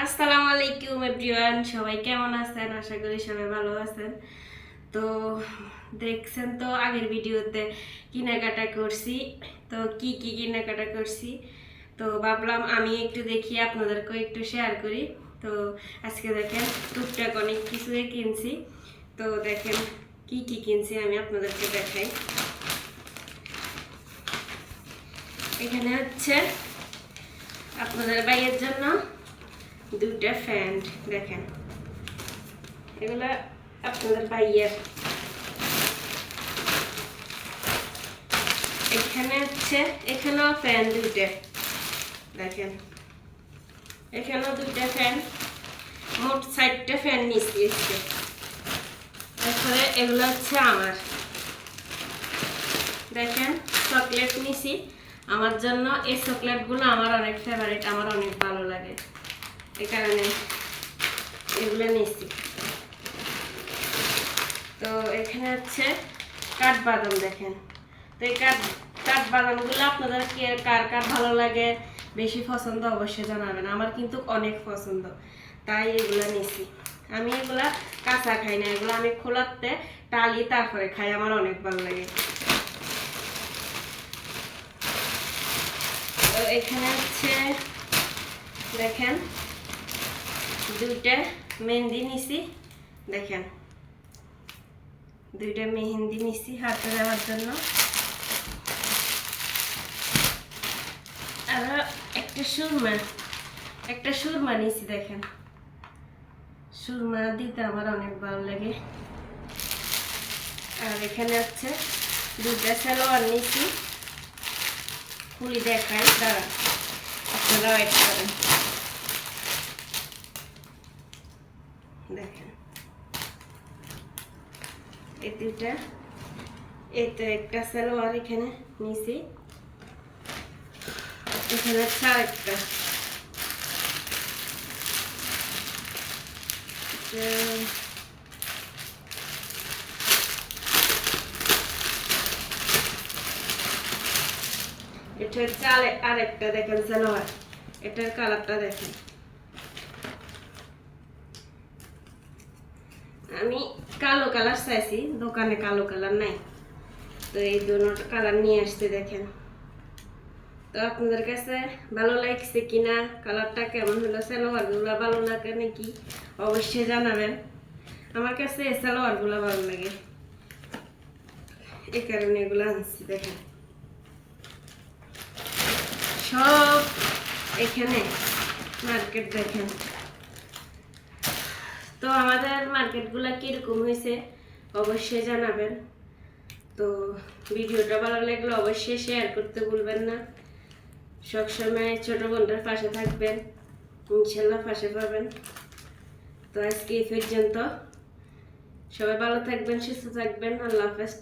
আসসালামু আলাইকুম এভরিওয়ান, সবাই কেমন আছেন? আশা করি সবাই ভালো আছেন। তো দেখছেন তো আগের ভিডিওতে কেনাকাটা করছি। তো কি কি কেনাকাটা করছি তো ভাবলাম আমি একটু দেখি আপনাদেরকেও একটু শেয়ার করি। তো আজকে দেখেন টুকটাক অনেক কিছুই কিনছি। তো দেখেন কি কি কিনছি আমি আপনাদেরকে দেখাই। এখানে হচ্ছে আপনাদের ভাইয়ের জন্য দুটা ফ্যান, দেখেন এগুলা আপনাদের ভাইয়ের। এখানে হচ্ছে এখানেও ফ্যান দুইটা, দেখেন এখানেও দুইটা ফ্যান, মোট 4টা ফ্যান নিচ্ছি। তারপরে এগুলো হচ্ছে আমার, দেখেন চকলেট নিছি আমার জন্য। এই চকলেটগুলো আমার অনেক ফেভারিট, আমার অনেক ভালো লাগে, এই কারণে এগুলো নিছি। তো এখানে হচ্ছে কাঠবাদাম, দেখেন। তো এই কাঠবাদামগুলো আপনাদের কার কার ভালো লাগে, বেশি পছন্দ অবশ্যই জানাবেন। আমার কিন্তু অনেক পছন্দ, তাই এগুলো নিছি। আমি এগুলা কাঁচা খাই না, এগুলো আমি খোলাতে টালি তারপরে খাই, আমার অনেক ভালো লাগে। তো এখানে হচ্ছে দেখেন দুইটা মেহেন্দি নিছি, দেখেন দুইটা মেহেন্দি নিছি হাতে দেওয়ার জন্য। আর একটা সুরমা নিছি, দেখেন সুরমা দিতে আমার অনেক ভালো লাগে। আর এখানে হচ্ছে দুইটা সালোয়ার নিছি, খুলি দেখাই, দাঁড়া আপনারা ওয়েট করেন। দেখেন এই দুইটা, এই তো একটা সালোয়ার এখানে নিছি, এখানে হচ্ছে আরেকটা। এটা হচ্ছে আরেকটা, দেখেন সালোয়ার, এটার কালারটা দেখেন। আমি কালো কালার চাইছি, দোকানে কালো কালার নাই, তো এই দুটো কালার নিয়ে আসতে, দেখেন। তো আপনাদের কাছে ভালো লাগছে কিনা, কালারটা কেমন হলো, সালোয়ারগুলো ভালো লাগে নাকি অবশ্যই জানাবেন। আমার কাছে এই সালোয়ারগুলো ভালো লাগে, এই কারণে এগুলো আনছি। দেখেন সব এখানে মার্কেট, দেখেন। তো আমাদের মার্কেটগুলো কিরকম হয়েছে অবশ্যই জানাবেন। তো ভিডিওটা ভালো লাগলে অবশ্যই শেয়ার করতে ভুলবেন না। সবসময় ছোট বোনটার পাশে থাকবেন, ইনশাল্লাহ পাশে পাবেন। তো আজকে এই পর্যন্ত, সবাই ভালো থাকবেন, সুস্থ থাকবেন, আল্লাহ হাফেজ।